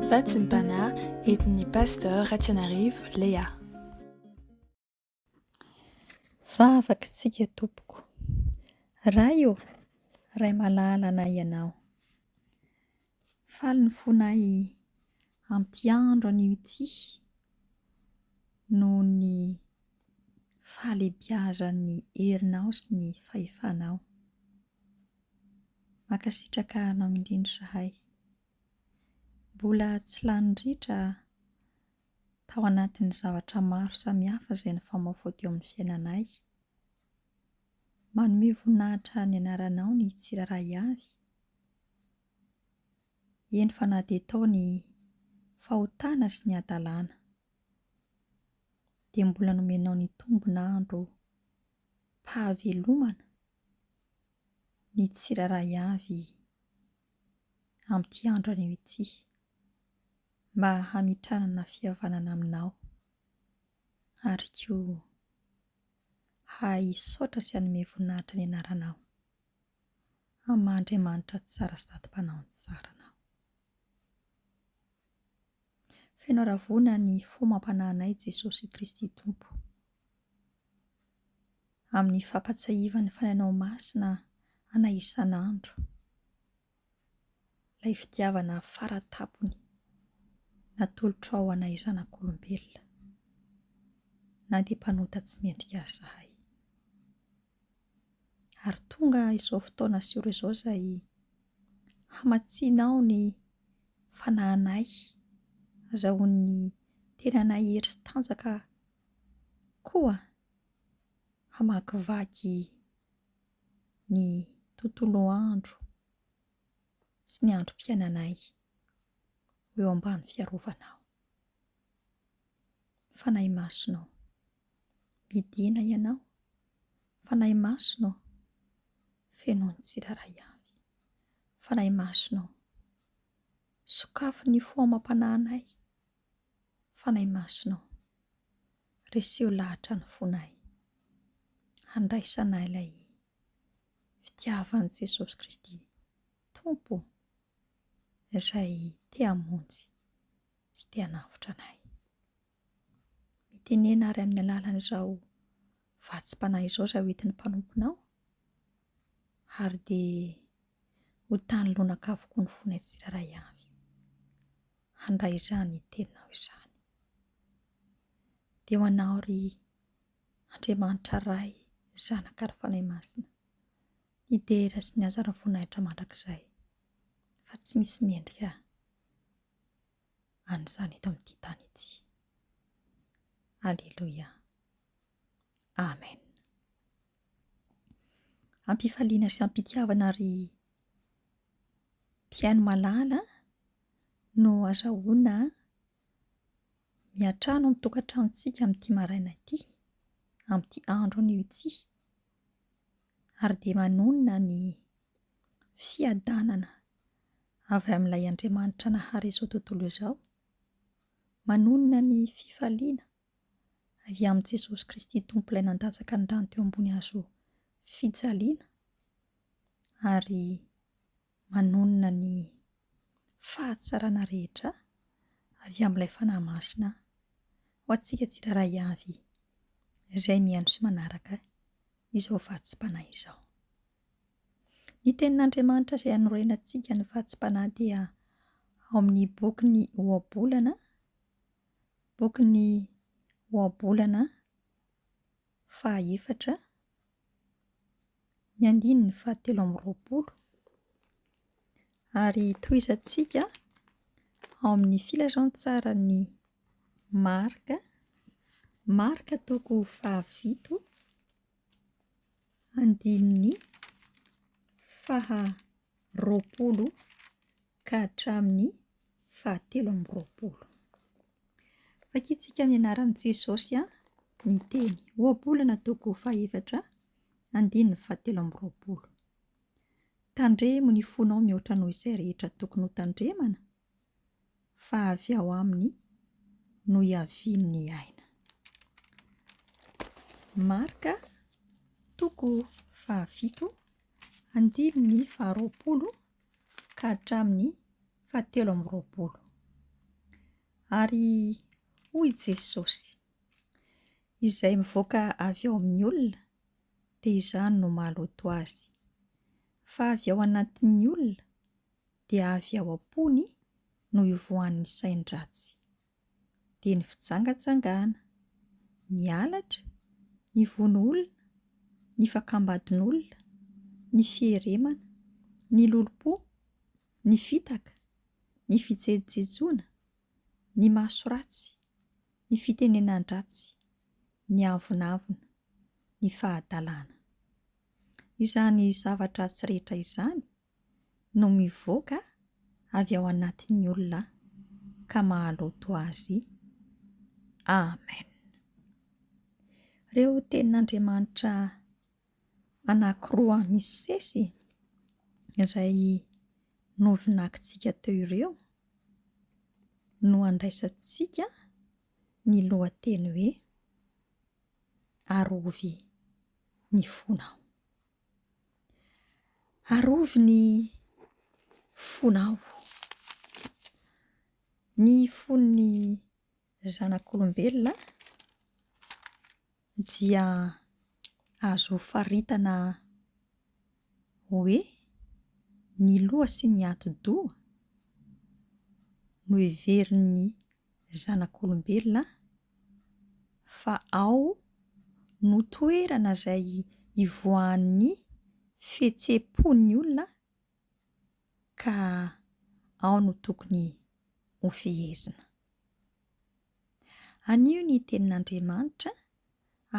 Votre entin'i Pasteure RATIANARIVO Léa. Vavaka tsika tompoko, ray io, ray malala anay ianao. Faly ny fonay amin'ity andro anio ity noho ny fahalebiazan'ny herinao sy ny fahefanao. Mankasitraka anao indrindra zahay. Mbola tsy lany ritra tao anatin'ny zavatra maro samihafa izay nifamaofao teo amin'ny fiainanay. Manome voninahitra ny anaranao ny tsiraray avy. Eny fa na dia tao ny fahotana sy ny adalàna. Dia mbola nomenao ny tombona andro pahavelomana ny tsiraray avy amin'ity andro anio ity, mba hamitranana fihavanana aminao ary koa hisaotra sy hanome voninahitra ny anaranao amin'ny Mahandriamanitra tsara sady mpanao ny tsaranao. Fenao ravona ny fo mampananay Jesosy Kristy Tompo amin'ny fampatsiahivany fanainao masina anay isan'andro, ilay fitiavana faratapony natolotra ao anay zanak'olombelona, na dia mpanota tsy mendrika azy zahay. Ary tonga izao fotoana sioro izao izay hamatsianao ny fanahinay, azahoan'ny tenanay hery sy tanjaka koa hamakivaky ny tontolo andro sy ny androm-piainanay eo ambany fiarovanao. Fanahy masonao, midina ianao, fanahy masonao, feno ny tsiraray avy. Fanahy masonao, sokafo ny fo amam-pananay. Fanahy masonao, reseo lahatra ny fonay, handraisanay ilay fitiavan'i Jesosy Kristy Tompo izay te hamonjy sy te hanavotra anay. Mitenena ary amin'ny alalan'izao vatsim-panahy izao izay hoentin'ny mpanomponao, ary dia ho tany lonaka avokoa ny fonay tsiraray avy. Handray izany teninao izany. Dia ho anao ry Andriamanitra ray, zanaka ary fanahy masina, ny dera sy ny anjara voninahitra mandrakizay, fa tsy misy mendrika an'izany eto amin'ity tany ity. Alleluia. Amen. Ampifaliana sy ampitiavana ry mpiaino malala no azahoana miatrano amin'ny tokantranontsika amin'ity maraina ity, amin'ity andro anio ity, ary dia manonona ny fiadanana avy amin'ilay Andriamanitra nahary izao tontolo izao, manonona ny fifaliana avy amin'i Jesosy Kristy Tompo ilay nandatsaka ny rano teo ambony hazo fijaliana, ary manonona ny fahatsarana rehetra avy amin'ilay fanahy masina ho antsika tsiraray avy izay mihaino sy manaraka izao vatsim-panahy izao. Ny tenin'Andriamanitra izay hanorenantsika ny vatsim-panahy dia ao amin'ny bokyny ohabolana faha-efatra, ny andininy fahatelo amby roapolo, ary tohizantsika ao amin'ny filazantsarany Marka toko fahavito, andininy faha-roapolo ka hatramin'ny fahatelo amby roapolo. Vakintsika amin'ny anaran'i Jesosy ny teny. Ohabolana toko faha-efatra, andininy fahatelo amby roapolo. Tandremo ny fonao mihoatra noho izay rehetra tokony ho tandremana, fa avy ao aminy no hiaviany ny aina. Marka toko fahavito, andininy faha-roapolo ka hatramin'ny fahatelo amby roapolo. Ary hoy Jesosy, izay mivoaka avy ao amin'ny olona dia izany no mahaloto azy, fa avy ao anatin'ny olona dia avy ao am-pony no ivoahan'ny sain-dratsy, dia ny fitsangatsangana, ny halatra, ny vono-olona, ny fakambadin'olona, ny fieremana, ny lolo-po, ny fitaka, ny fijejojejoana, ny masoratsy, ny fitenenan-dratsy, ny avonavona, ny fahadalàna. Izany zavatra tsy rehetra izany no mivoaka avy ao anatin'ny olona ka mahaloto azy. Amen. Ireo tenin'Andriamanitra anankiroa misesy izay novinakitsika teo ireo no andraisantsika ny lohateny hoe Arovy ny fonao. Arovy ny fonao. Ny fon'ny zanak'olombelona dia azo faritana hoe ny loha sy ny ati-doha no heverin'ny zanak'olombelona, fa ao no toerana izay ivoahan'ny fihetseham-pon'ny olona ka ao no tokony ho fihezina. Anio ny tenin'Andriamanitra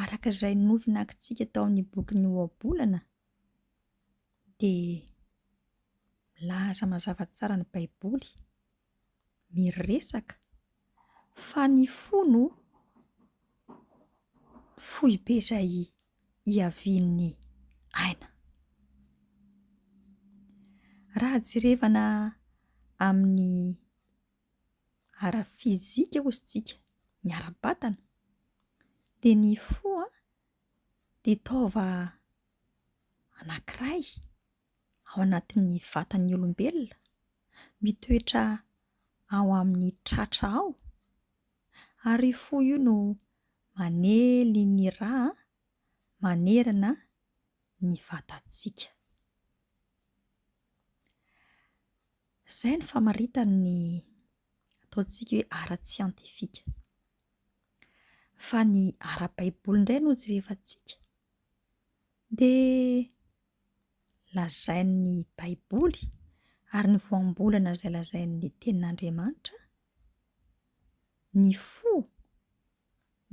araka izay novinakitsika tao amin'ny bokin'ny ohabolana dia milaza mazava tsara ny Baiboly miresaka fa ny fono foibe izay hiavian'ny aina. Raha jerevana amin'ny ara-fizika hozy tsika, ny ara-batana, dia ny fo dia taova anankiray ao anatin'ny vatan'ny olombelona, mitoetra ao amin'ny tratra ao, ary fo io no manely ny rà manerana ny vatantsika. Izay ny famaritan'ny ataontsika hoe ara-tsiantifika. Fa ny ara-Baiboly indray no jerevantsika dia lazain'ny Baiboly ary ny voambolana izay lazain'ny tenin'Andriamanitra, ny fo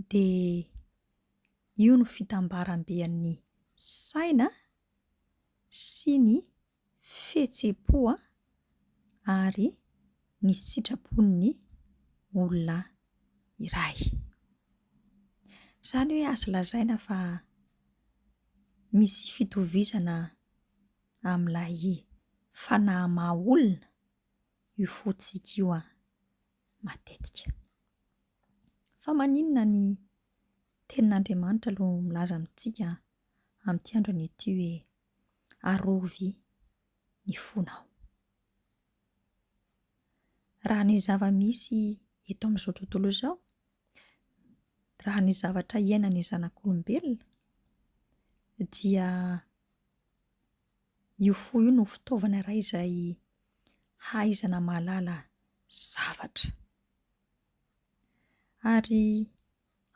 dia io no fitambaram-bean'ny saina sy ny fihetseham-po ary ny sitrapon'ny olona iray. Izany hoe azo lazaina fa misy fitovizana amin'ilay fanahy maha-olona io fontsika io matetika. Fa maninona ny tenin'Andriamanitra no milaza amintsika amin'ity andro an'ity hoe Arovy ny fonao. Raha ny zava-misy eto amin'izao tontolo izao, raha ny zavatra iainan'ny zanak'olombelona, dia io fo io no fitaovana iray izay haizana mahalala zavatra. Ary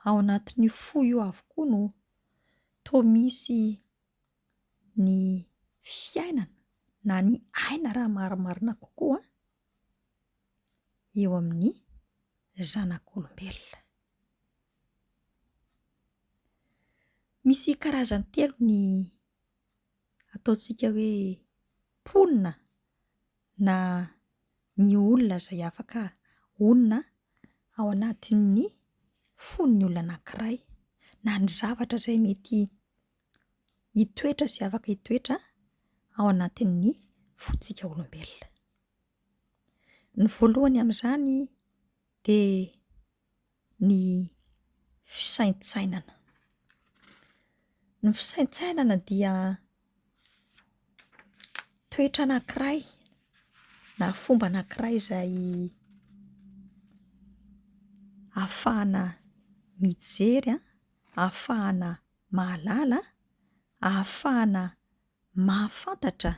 ao anatin'io fo io avokoa no toa misy ny fiainana na ny aina raha marimarina kokoa eo amin'ny zanak'olombelona. Misy karazany telo ny ataontsika hoe mponina na ny olona izay afaka onona ao anatin'ny fon'ny olona anankiray, na ny zavatra izay mety hitoetra sy afaka hitoetra ao anatin'ny fontsika olombelona. Ny voalohany amin'izany dia ny fisaintsainana. Ny fisaintsainana dia toetra anankiray na fomba anankiray izay ahafahana mijery, ahafahana mahalala, ahafahana mahafantatra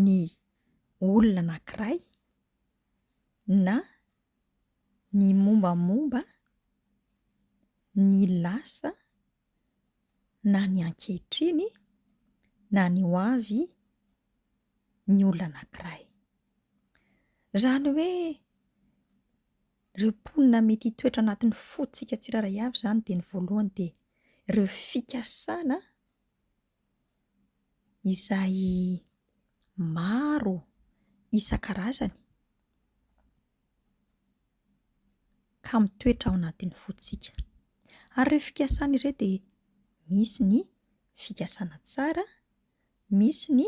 ny olona anankiray na ny mombamomba ny lasa na ny ankehitriny na ny ho avy ny olona anankiray. Zany hoe ireo mponina mety hitoetra anatin'ny fotsika tsirairay avy zany dia ny voalohany dia ireo fikasana izay maro isan-karazany ka mitoetra ao anatin'ny fotsika. Ary ireo fikasana ireo dia misy ny fikasana tsara, misy ny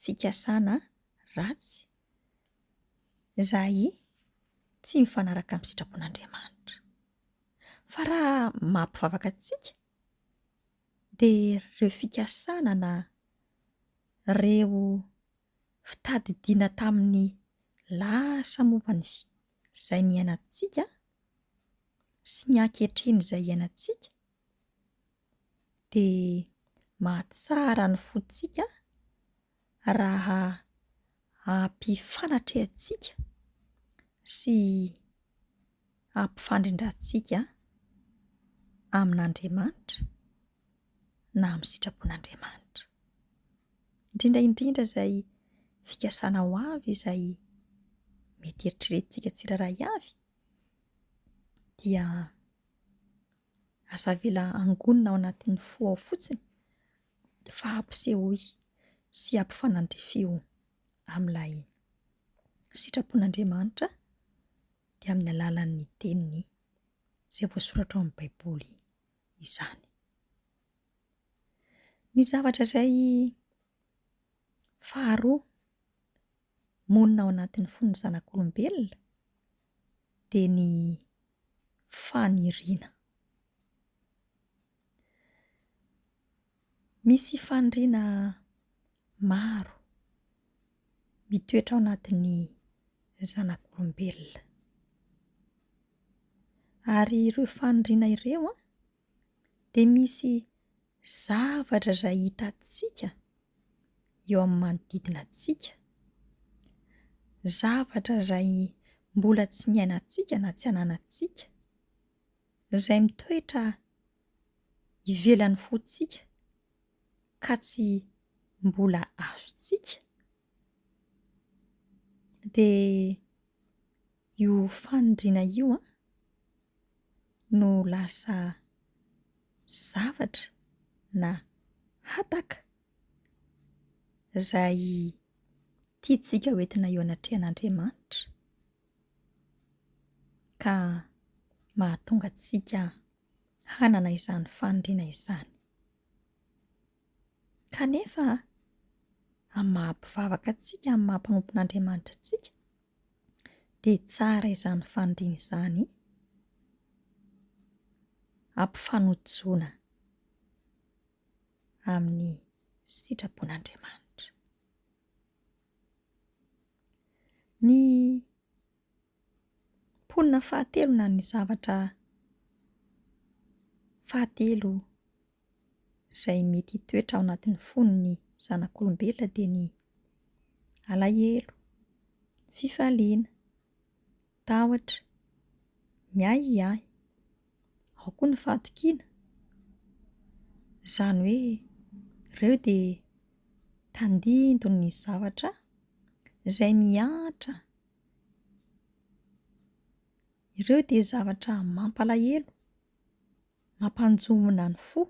fikasana ratsy izay tsy mifanaraka amin'ny sitrapon'Andriamanitra. Fa raha mampivavaka antsika dia ireo fikasana na ireo fitadidiana tamin'ny lasa mombany izay niainantsika sy ny ankehitriny izay iainantsika dia mahatsara ny fontsika raha ampifanatrehantsika sy ampifandrindratsika amin'Andriamanitra na amin'ny sitrapon'Andriamanitra. Indrindra indrindra izay fikasana ho avy izay mety eritreretintsika tsirairay avy dia aza-vela angonina ao anatin'ny fo ao fotsiny fa ampisehoy sy ampifanandrifio amin'ilay sitrapon'Andriamanitra dia amin'ny alalan'ny teniny izay voasoratra ao amin'ny Baiboly izany. Ny zavatra izay faharoa monina ao anatin'ny fon'ny zanak'olombelona dia ny faniriana. Misy faniriana maro mitoetra ao anatin'ny zanak'olombelona. Ary ireo faniriana ireo dia misy zavatra izay hitantsika eo amin'ny manodidina antsika, zavatra izay mbola tsy niainantsika na tsy hananantsika, izay mitoetra ivelan'ny fontsika ka tsy mbola azontsika. Dia io faniriana io no lasa zavatra na hataka izay tiantsika hoentina eo anatrehan'Andriamanitra ka mahatonga antsika hanana izany faniriana izany. Kanefa amin'ny mahampivavaka antsika, amin'ny mahampanompon'Andriamanitra antsika dia tsara izany faniriana izany ampifanojoana amin'ny sitrapon'Andriamanitra. Ny mponina fahatelo na ny zavatra fahatelo izay mety hitoetra ao anatin'ny fon'ny zanak'olombelona dia ny alahelo, fifaliana, tahotra, miahiahy, ao koa ny fahatokiana. Izany hoe ireo dia tandindony zavatra izay miantra. Ireo dia zavatra mampalahelo, mampanjomona ny fo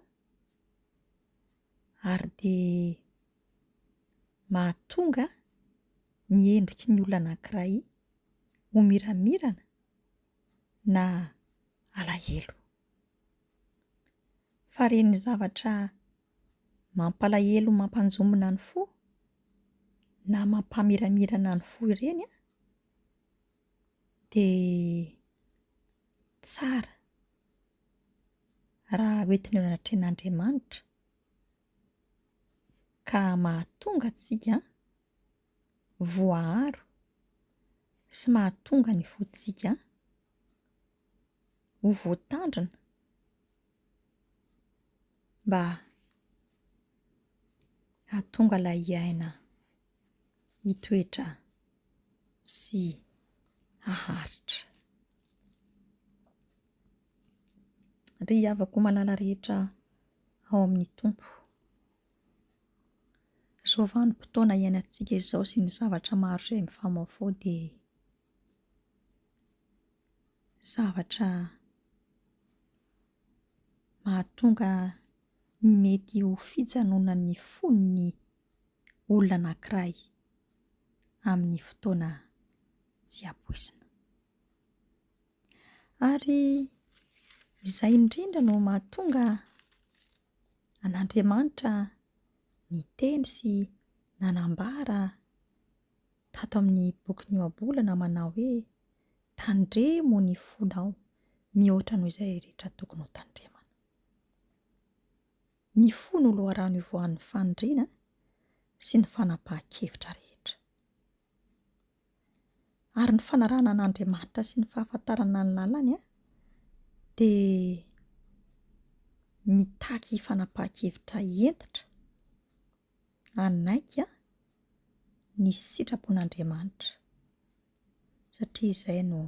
ary dia mahatonga ny endriky ny olona anankiray ho miramirana na alahelo. Fa ireny zavatra mampalahelo, mampanjomona ny fo na mampamiramirana ny fo ireny dia tsara raha hoentina eo anatrehan'Andriamanitra ka mahatonga antsika voaharo sy mahatonga ny fotsika ho voatandrina mba hahatonga ilay aina hitoetra sy haharitra. Ry havako malala rehetra ao amin'ny Tompo, zao vanim-potoana iainantsika izao sy ny zavatra maro izay mifamaofao dia zavatra mahatonga ny mety ho fijanonan'ny fon'ny olona anankiray amin'ny fotoana tsy ampoizina. Ary izay indrindra no mahatonga an'Andriamanitra niteny sy nanambara tato amin'ny boky ny ohabolana manao hoe tandremo ny fonao mihoatra noho izay rehetra tokony ho tandremana. Ny fo no loharano ivoahan'ny faniriana sy ny fanapahan-kevitra rehetra. Ary ny fanarahana an'Andriamanitra sy ny fahafantarana ny lalany dia mitaky fanapahan-kevitra entitra anaika ny sitrapon'Andriamanitra, satria izay no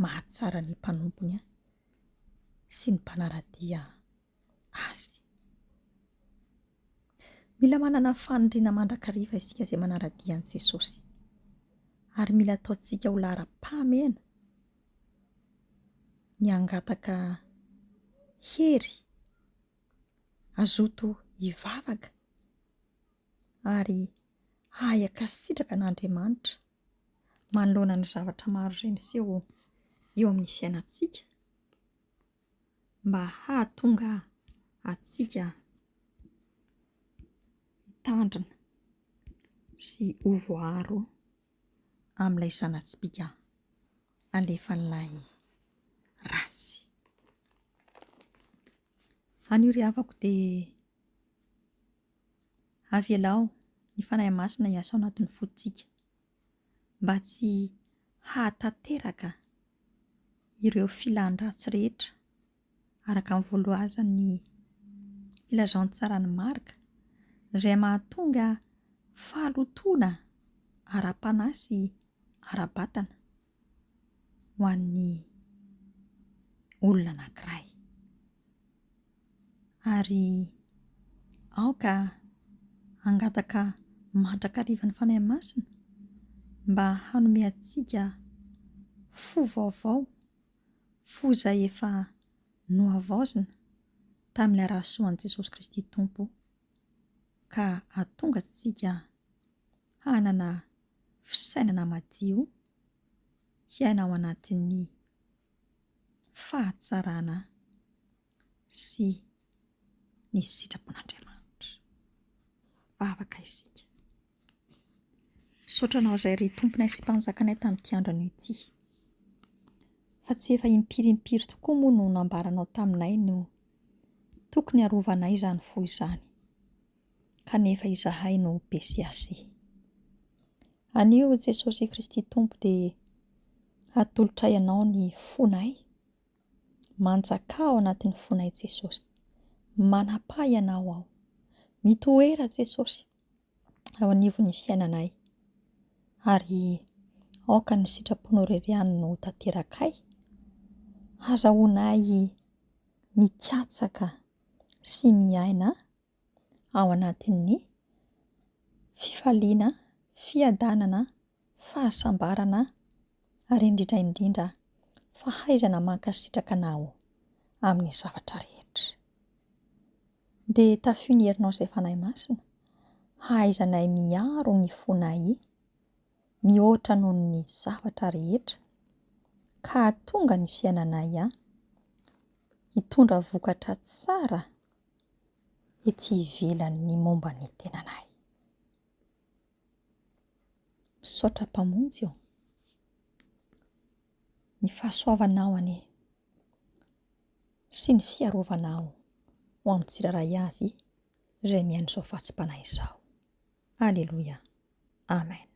mahatsara ny mpanompony sy ny mpanaradia azy. Mila manana faniriana mandrakariva isika izay manaradia an'i Jesosy, ary mila ataontsika ho lara-pahamehana ny hangataka hery azoto hivavaka ary ahaka sitraka an'Andriamanitra manoloana ny zavatra maro izay miseho eo amin'ny fiainantsika, mba hahatonga atsika hitandrina sy ho voaharo amin'ilay zana-tspika alefan'ilay ratsy. Anio ry havako dia avelao ny fanahy masina hiasa ao anatin'ny fotsika mba tsy hahatanteraka ireo filan-dratsy rehetra araka ny voaloazan'ny filazantsara ny marika izay mahatonga fahalotoana ara-panahy sy ara-batana ho an'ny olona anankiray. Ary aoka hangataka mandrakariva ny fanahy masina mba hanome antsika fo vaovao, fo izay efa nohavaozina tamin'ilay arahasoan'i Jesosy Kristy Tompo, ka hahatonga antsika hanana fisainana madio, hiaina ao anatin'ny fahatsarana sy ny sitrapon'Andriamanitra. Vavaka isika. Saotranao izay ry Tomponay sy mpanjakanay tamin'ity andro ity, fa tsy efa impirimpiry tokoa moa no nambaranao taminay no tokony arovanay izany fo izany, kanefa izahay no be sy ase. Anio Jesosy Kristy Tompo dia atolotra ianao ny fonay, manjaka ao anatin'ny fonay Jesosy, manapa ianao ao, mitoera Jesosy ao anivon'ny fiainanay, ary aoka ny sitraponao reriany no tanterakay, azahoanay mikatsaka sy miaina ao anatin'ny fifaliana, fiadanana, fahasambarana, ary indrindra fahaizana mankasitraka anao amin'ny zavatra rehetra. Dia tafio ny herinao izay fanahy masina, hahaizanay miaro ny fonay mihoatra noho ny zavatra rehetra, ka hahatonga ny fiainanay hitondra vokatra tsara ety ivelan'ny momba ny tenanay. Misaotra mpamonjy eo, ny fahasoavanao anie sy ny fiarovanao ho amin'ny tsiraray avy izay mihaino izao fahatsim-panahy izao. Aleloia. Amen.